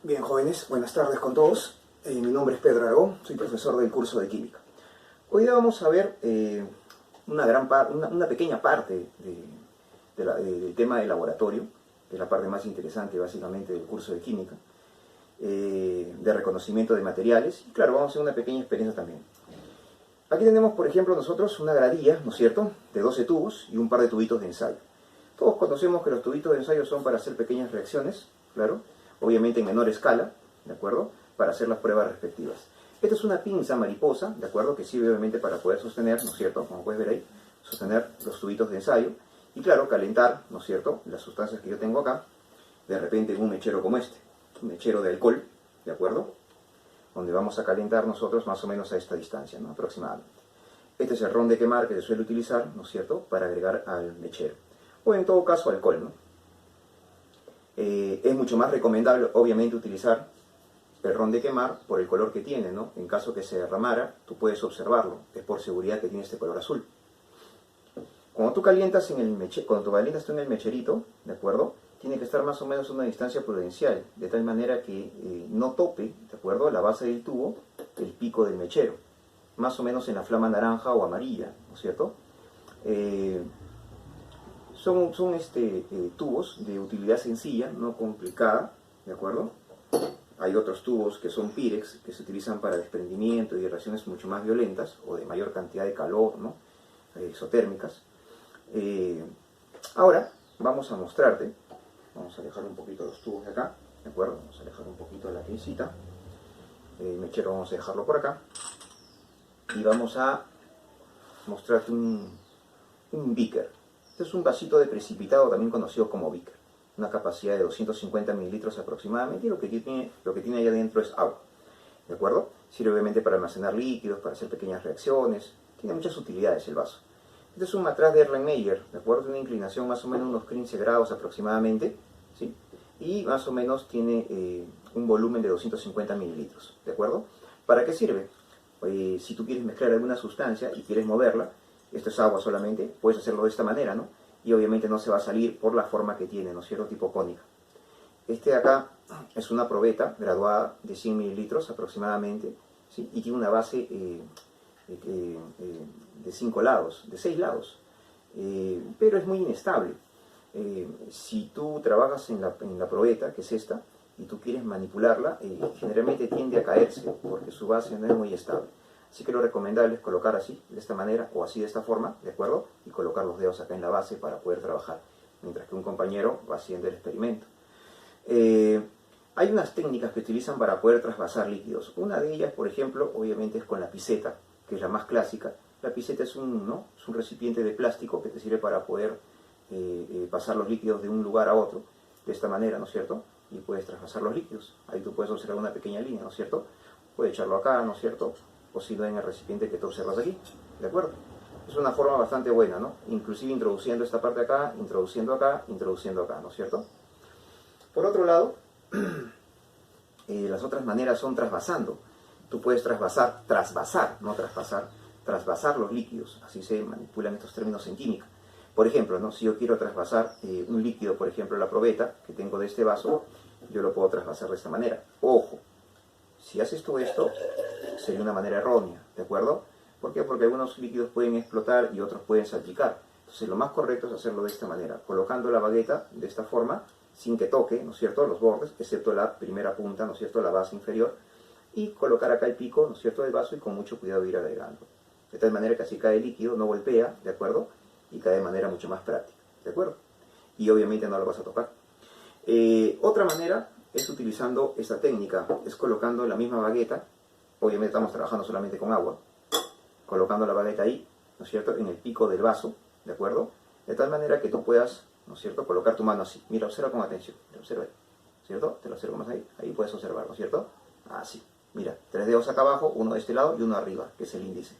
Bien, jóvenes, buenas tardes con todos. Mi nombre es Pedro Aragón, soy profesor del curso de Química. Hoy día vamos a ver una pequeña parte del tema de laboratorio, que es la parte más interesante básicamente del curso de Química, de reconocimiento de materiales. Y claro, vamos a hacer una pequeña experiencia también. Aquí tenemos, por ejemplo, nosotros una gradilla, ¿no es cierto?, de 12 tubos y un par de tubitos de ensayo. Todos conocemos que los tubitos de ensayo son para hacer pequeñas reacciones, claro, obviamente en menor escala, ¿de acuerdo?, para hacer las pruebas respectivas. Esta es una pinza mariposa, ¿de acuerdo?, que sirve obviamente para poder sostener, ¿no es cierto?, como puedes ver ahí, sostener los tubitos de ensayo y, claro, calentar, ¿no es cierto?, las sustancias que yo tengo acá, de repente en un mechero como este, un mechero de alcohol, ¿de acuerdo?, donde vamos a calentar nosotros más o menos a esta distancia, ¿no?, aproximadamente. Este es el ron de quemar que se suele utilizar, ¿no es cierto?, para agregar al mechero. O en todo caso alcohol, ¿no? Es mucho más recomendable, obviamente, utilizar el ron de quemar por el color que tiene, ¿no? En caso que se derramara, tú puedes observarlo, es por seguridad que tiene este color azul. Cuando tú calientas tú en el mecherito, ¿de acuerdo?, tiene que estar más o menos a una distancia prudencial, de tal manera que no tope, ¿de acuerdo?, la base del tubo, el pico del mechero, más o menos en la flama naranja o amarilla, ¿no es cierto? Son tubos de utilidad sencilla, no complicada, ¿de acuerdo? Hay otros tubos que son Pirex, que se utilizan para desprendimiento y reacciones mucho más violentas, o de mayor cantidad de calor, ¿no?, exotérmicas. Ahora vamos a mostrarte, vamos a alejar un poquito los tubos de acá, ¿de acuerdo? Vamos a alejar un poquito la piecita, el mechero vamos a dejarlo por acá, y vamos a mostrarte un beaker. Este es un vasito de precipitado, también conocido como beaker, una capacidad de 250 mililitros aproximadamente, y lo que tiene ahí adentro es agua, ¿de acuerdo? Sirve obviamente para almacenar líquidos, para hacer pequeñas reacciones, tiene muchas utilidades el vaso. Este es un matraz de Erlenmeyer, ¿de acuerdo? Tiene una inclinación más o menos unos 15 grados aproximadamente, ¿sí? Y más o menos tiene un volumen de 250 mililitros, ¿de acuerdo? ¿Para qué sirve? Si tú quieres mezclar alguna sustancia y quieres moverla, esto es agua solamente, puedes hacerlo de esta manera, ¿no? Y obviamente no se va a salir por la forma que tiene, ¿no es cierto?, tipo cónica. Este de acá es una probeta graduada de 100 mililitros aproximadamente, ¿sí? Y tiene una base de 5 lados, de 6 lados, pero es muy inestable. Si tú trabajas en la probeta, que es esta, y tú quieres manipularla, generalmente tiende a caerse porque su base no es muy estable. Así que lo recomendable es colocar así, de esta manera, o así de esta forma, ¿de acuerdo? Y colocar los dedos acá en la base para poder trabajar, mientras que un compañero va haciendo el experimento. Hay unas técnicas que utilizan para poder trasvasar líquidos. Una de ellas, por ejemplo, obviamente es con la piseta, que es la más clásica. La piseta es un recipiente de plástico que te sirve para poder pasar los líquidos de un lugar a otro, de esta manera, ¿no es cierto? Y puedes trasvasar los líquidos. Ahí tú puedes observar una pequeña línea, ¿no es cierto? Puedes echarlo acá, ¿no es cierto?, o si no en el recipiente que tú observas aquí, ¿de acuerdo? Es una forma bastante buena, ¿no? Inclusive introduciendo esta parte acá, introduciendo acá, ¿no es cierto? Por otro lado, las otras maneras son trasvasando. Tú puedes trasvasar los líquidos, así se manipulan estos términos en química. Por ejemplo, ¿no?, si yo quiero trasvasar un líquido, por ejemplo la probeta que tengo de este vaso, yo lo puedo trasvasar de esta manera. Ojo, si haces tú esto, sería una manera errónea, ¿de acuerdo? ¿Por qué? Porque algunos líquidos pueden explotar y otros pueden salpicar. Entonces lo más correcto es hacerlo de esta manera, colocando la bagueta de esta forma, sin que toque, ¿no es cierto?, los bordes, excepto la primera punta, ¿no es cierto?, la base inferior, y colocar acá el pico, ¿no es cierto?, del vaso, y con mucho cuidado ir agregando. De tal manera que así cae el líquido, no golpea, ¿de acuerdo?, y cae de manera mucho más práctica, ¿de acuerdo? Y obviamente no lo vas a tocar. Otra manera es utilizando esta técnica, es colocando la misma bagueta, obviamente estamos trabajando solamente con agua, colocando la bagueta ahí, ¿no es cierto?, en el pico del vaso, ¿de acuerdo?, de tal manera que tú puedas, ¿no es cierto?, colocar tu mano así. Mira, observa con atención, observa ahí, ¿cierto? Te lo observo más ahí, ahí puedes observar, ¿no es cierto? Así, mira, 3 dedos acá abajo, uno de este lado y uno arriba, que es el índice.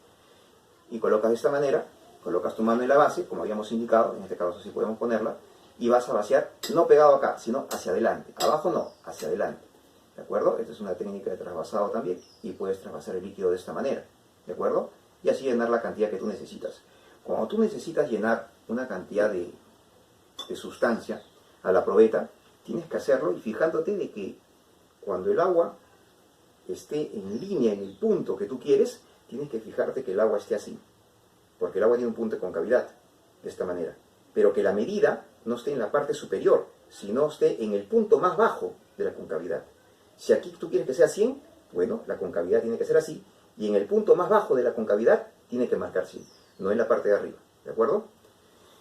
Y colocas de esta manera, colocas tu mano en la base, como habíamos indicado, en este caso así podemos ponerla, y vas a vaciar, no pegado acá, sino hacia adelante. Abajo no, hacia adelante. ¿De acuerdo? Esta es una técnica de trasvasado también, y puedes trasvasar el líquido de esta manera. ¿De acuerdo? Y así llenar la cantidad que tú necesitas. Cuando tú necesitas llenar una cantidad de sustancia a la probeta, tienes que hacerlo y fijándote de que cuando el agua esté en línea, en el punto que tú quieres, tienes que fijarte que el agua esté así, porque el agua tiene un punto de concavidad, de esta manera, pero que la medida no esté en la parte superior, sino esté en el punto más bajo de la concavidad. Si aquí tú quieres que sea 100, bueno, la concavidad tiene que ser así, y en el punto más bajo de la concavidad tiene que marcar 100, no en la parte de arriba, ¿de acuerdo?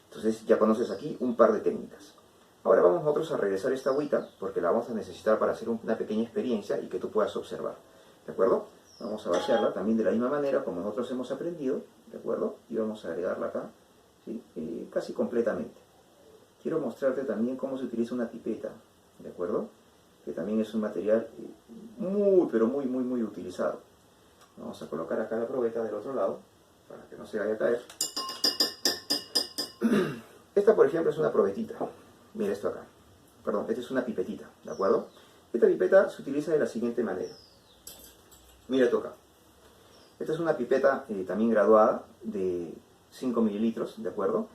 Entonces ya conoces aquí un par de técnicas. Ahora vamos nosotros a regresar esta agüita, porque la vamos a necesitar para hacer una pequeña experiencia y que tú puedas observar, ¿de acuerdo? Vamos a vaciarla también de la misma manera como nosotros hemos aprendido, ¿de acuerdo? Y vamos a agregarla acá, ¿sí? Casi completamente. Quiero mostrarte también cómo se utiliza una pipeta, ¿de acuerdo? Que también es un material muy, pero muy, muy, muy utilizado. Vamos a colocar acá la probeta del otro lado, para que no se vaya a caer. Esta, por ejemplo, es una probetita. Mira esto acá. Perdón, esta es una pipetita, ¿de acuerdo? Esta pipeta se utiliza de la siguiente manera. Mira esto acá. Esta es una pipeta también graduada de 5 mililitros, ¿de acuerdo?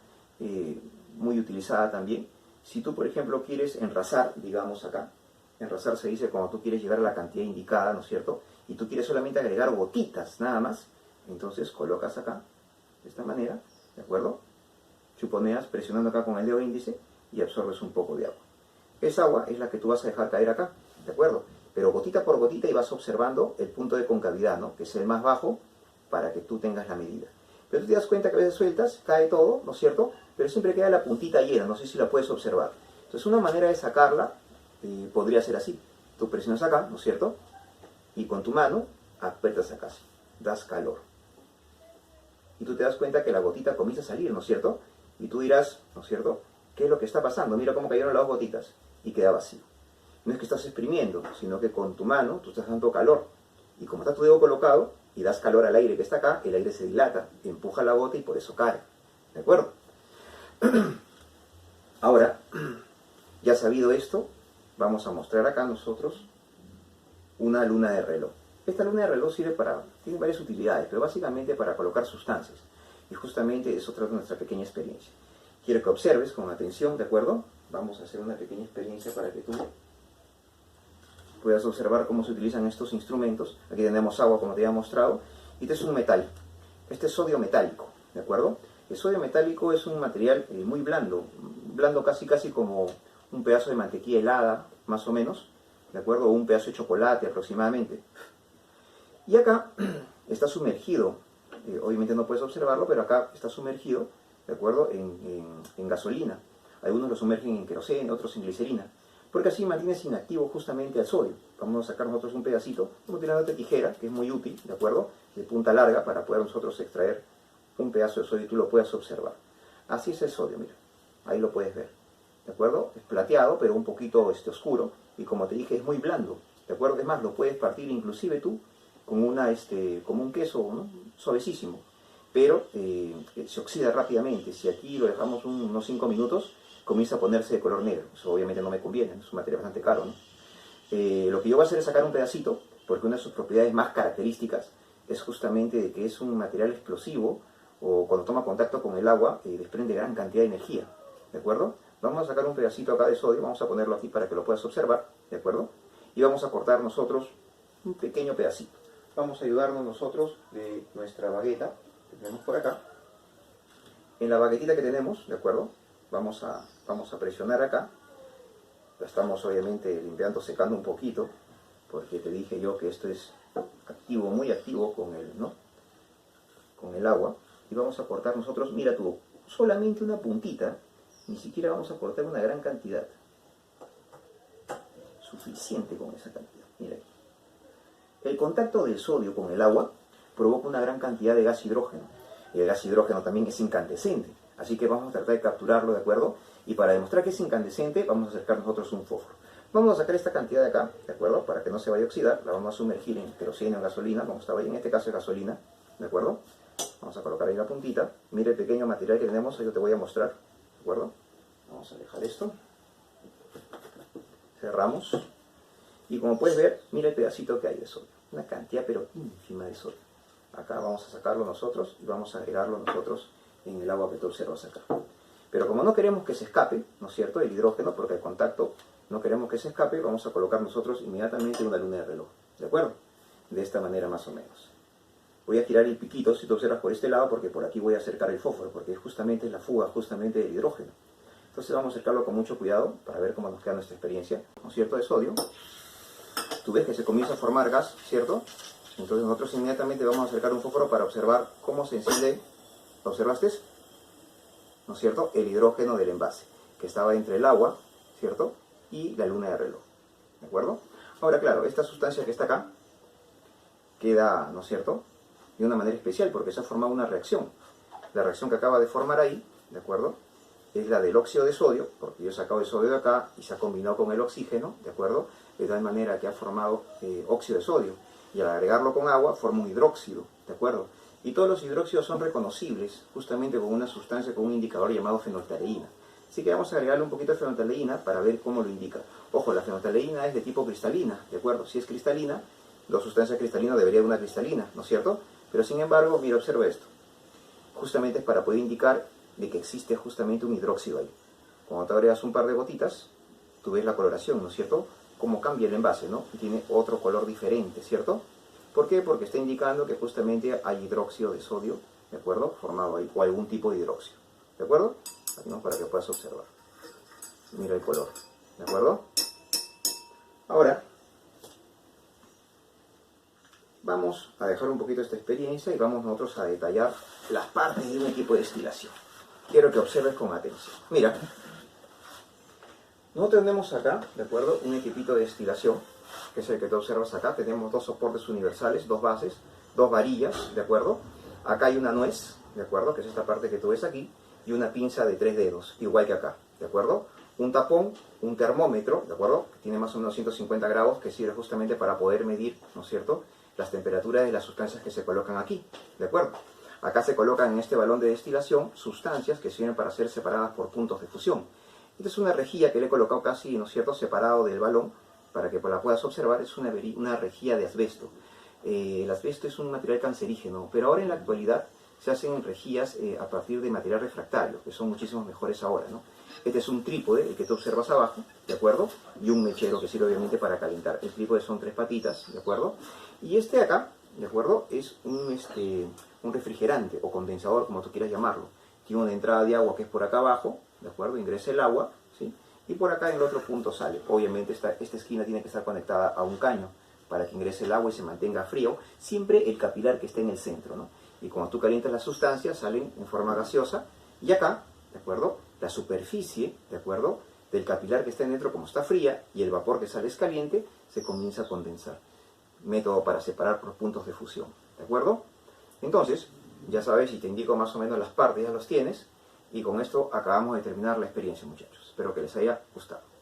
Muy utilizada también. Si tú, por ejemplo, quieres enrasar, digamos acá, enrasar se dice cuando tú quieres llegar a la cantidad indicada, ¿no es cierto? Y tú quieres solamente agregar gotitas, nada más. Entonces colocas acá, de esta manera, ¿de acuerdo? Chuponeas presionando acá con el dedo índice y absorbes un poco de agua. Esa agua es la que tú vas a dejar caer acá, ¿de acuerdo? Pero gotita por gotita y vas observando el punto de concavidad, ¿no? Que es el más bajo para que tú tengas la medida. Pero tú te das cuenta que a veces sueltas, cae todo, ¿no es cierto? Pero siempre queda la puntita llena, no sé si la puedes observar. Entonces una manera de sacarla podría ser así. Tú presionas acá, ¿no es cierto? Y con tu mano aprietas acá, das calor. Y tú te das cuenta que la gotita comienza a salir, ¿no es cierto? Y tú dirás, ¿no es cierto? ¿Qué es lo que está pasando? Mira cómo cayeron las dos gotitas. Y queda vacío. No es que estás exprimiendo, sino que con tu mano tú estás dando calor. Y como está tu dedo colocado y das calor al aire que está acá, el aire se dilata, empuja la gota y por eso cae. ¿De acuerdo? Ahora, ya sabido esto, vamos a mostrar acá nosotros una luna de reloj. Esta luna de reloj tiene varias utilidades, pero básicamente para colocar sustancias. Y justamente es otra de nuestra pequeña experiencia. Quiero que observes con atención, ¿de acuerdo? Vamos a hacer una pequeña experiencia para que tú puedas observar cómo se utilizan estos instrumentos. Aquí tenemos agua, como te había mostrado, y este es un metal. Este es sodio metálico, ¿de acuerdo? El sodio metálico es un material muy blando, casi como un pedazo de mantequilla helada, más o menos, ¿de acuerdo? O un pedazo de chocolate aproximadamente. Y acá está sumergido, obviamente no puedes observarlo, pero acá está sumergido, ¿de acuerdo? En gasolina. Algunos lo sumergen en queroseno, otros en glicerina, porque así mantienes inactivo justamente al sodio. Vamos a sacar nosotros un pedacito, estamos utilizando esta tijera, que es muy útil, ¿de acuerdo? De punta larga, para poder nosotros extraer un pedazo de sodio y tú lo puedas observar. Así es el sodio, mira, ahí lo puedes ver, ¿de acuerdo? Es plateado, pero un poquito oscuro, y como te dije, es muy blando, ¿de acuerdo? Es más, lo puedes partir inclusive tú como un queso, ¿no? Suavecísimo, pero se oxida rápidamente. Si aquí lo dejamos unos 5 minutos, comienza a ponerse de color negro. Eso obviamente no me conviene, es un material bastante caro, ¿no? Lo que yo voy a hacer es sacar un pedacito, porque una de sus propiedades más características es justamente de que es un material explosivo, o cuando toma contacto con el agua, desprende gran cantidad de energía, ¿de acuerdo? Vamos a sacar un pedacito acá de sodio, vamos a ponerlo aquí para que lo puedas observar, ¿de acuerdo? Y vamos a cortar nosotros un pequeño pedacito. Vamos a ayudarnos nosotros de nuestra bagueta que tenemos por acá. En la baguetita que tenemos, ¿de acuerdo? Vamos a presionar acá. La estamos obviamente limpiando, secando un poquito, porque te dije yo que esto es activo, muy activo con el agua. Y vamos a cortar nosotros, mira tú, solamente una puntita, ni siquiera vamos a cortar una gran cantidad. Suficiente con esa cantidad, mira aquí. El contacto del sodio con el agua provoca una gran cantidad de gas hidrógeno. Y el gas hidrógeno también es incandescente. Así que vamos a tratar de capturarlo, ¿de acuerdo? Y para demostrar que es incandescente, vamos a acercar nosotros un fósforo. Vamos a sacar esta cantidad de acá, ¿de acuerdo? Para que no se vaya a oxidar. La vamos a sumergir en queroseno, en gasolina, como estaba ahí. En este caso es gasolina, ¿de acuerdo? Vamos a colocar ahí la puntita. Mira el pequeño material que tenemos, ahí yo te voy a mostrar, ¿de acuerdo? Vamos a dejar esto. Cerramos. Y como puedes ver, mira el pedacito que hay de sodio. Una cantidad pero ínfima de sodio. Acá vamos a sacarlo nosotros y vamos a agregarlo nosotros en el agua que tú observas acá. Pero como no queremos que se escape, ¿no es cierto?, el hidrógeno, porque el contacto no queremos que se escape, vamos a colocar nosotros inmediatamente una luna de reloj, ¿de acuerdo? De esta manera más o menos. Voy a tirar el piquito, si tú observas, por este lado, porque por aquí voy a acercar el fósforo, porque justamente es la fuga justamente del hidrógeno. Entonces vamos a acercarlo con mucho cuidado para ver cómo nos queda nuestra experiencia, ¿no es cierto?, de sodio. Tú ves que se comienza a formar gas, ¿cierto? Entonces nosotros inmediatamente vamos a acercar un fósforo para observar cómo se enciende, ¿lo observaste? ¿No es cierto?, el hidrógeno del envase, que estaba entre el agua, ¿cierto?, y la luna de reloj, ¿de acuerdo? Ahora, claro, esta sustancia que está acá queda, ¿no es cierto?, de una manera especial, porque se ha formado una reacción. La reacción que acaba de formar ahí, ¿de acuerdo?, es la del óxido de sodio, porque yo he sacado el sodio de acá y se ha combinado con el oxígeno, ¿de acuerdo?, de tal manera que ha formado óxido de sodio, y al agregarlo con agua forma un hidróxido, ¿de acuerdo? Y todos los hidróxidos son reconocibles justamente con una sustancia, con un indicador llamado fenolftaleína. Así que vamos a agregarle un poquito de fenolftaleína para ver cómo lo indica. Ojo, la fenolftaleína es de tipo cristalina, ¿de acuerdo? Si es cristalina, la sustancia cristalina debería de una cristalina, ¿no es cierto? Pero sin embargo, mira, observa esto. Justamente es para poder indicar de que existe justamente un hidróxido ahí. Cuando te agregas un par de gotitas, tú ves la coloración, ¿no es cierto?, cómo cambia el envase, ¿no? Y tiene otro color diferente, ¿cierto? ¿Por qué? Porque está indicando que justamente hay hidróxido de sodio, ¿de acuerdo?, formado ahí, o algún tipo de hidróxido, ¿de acuerdo? Aquí, ¿no?, para que puedas observar. Mira el color, ¿de acuerdo? Ahora, vamos a dejar un poquito esta experiencia y vamos nosotros a detallar las partes de un equipo de destilación. Quiero que observes con atención. Mira, nosotros tenemos acá, ¿de acuerdo?, un equipito de destilación, que es el que tú observas acá. Tenemos dos soportes universales, dos bases, dos varillas, ¿de acuerdo? Acá hay una nuez, ¿de acuerdo?, que es esta parte que tú ves aquí, y una pinza de 3 dedos, igual que acá, ¿de acuerdo? Un tapón, un termómetro, ¿de acuerdo?, que tiene más o menos 150 grados, que sirve justamente para poder medir, ¿no es cierto?, las temperaturas de las sustancias que se colocan aquí, ¿de acuerdo? Acá se colocan en este balón de destilación sustancias que sirven para ser separadas por puntos de fusión. Esta es una rejilla que le he colocado casi, ¿no es cierto?, separado del balón, para que la puedas observar. Es una rejilla de asbesto. El asbesto es un material cancerígeno, pero ahora en la actualidad se hacen rejillas a partir de material refractario, que son muchísimo mejores ahora, ¿no? Este es un trípode, el que tú observas abajo, ¿de acuerdo?, y un mechero que sirve obviamente para calentar. El trípode son 3 patitas, ¿de acuerdo? Y este de acá, ¿de acuerdo?, es un refrigerante o condensador, como tú quieras llamarlo. Tiene una entrada de agua que es por acá abajo, ¿de acuerdo?, ingresa el agua, ¿sí?, y por acá en el otro punto sale. Obviamente esta esquina tiene que estar conectada a un caño para que ingrese el agua y se mantenga frío, siempre el capilar que esté en el centro, ¿no? Y cuando tú calientas las sustancias salen en forma gaseosa, y acá, ¿de acuerdo?, la superficie, ¿de acuerdo?, del capilar que está dentro, como está fría y el vapor que sale es caliente, se comienza a condensar. Método para separar por puntos de fusión, ¿de acuerdo? Entonces, ya sabes, y te indico más o menos las partes, ya los tienes, y con esto acabamos de terminar la experiencia, muchachos. Espero que les haya gustado.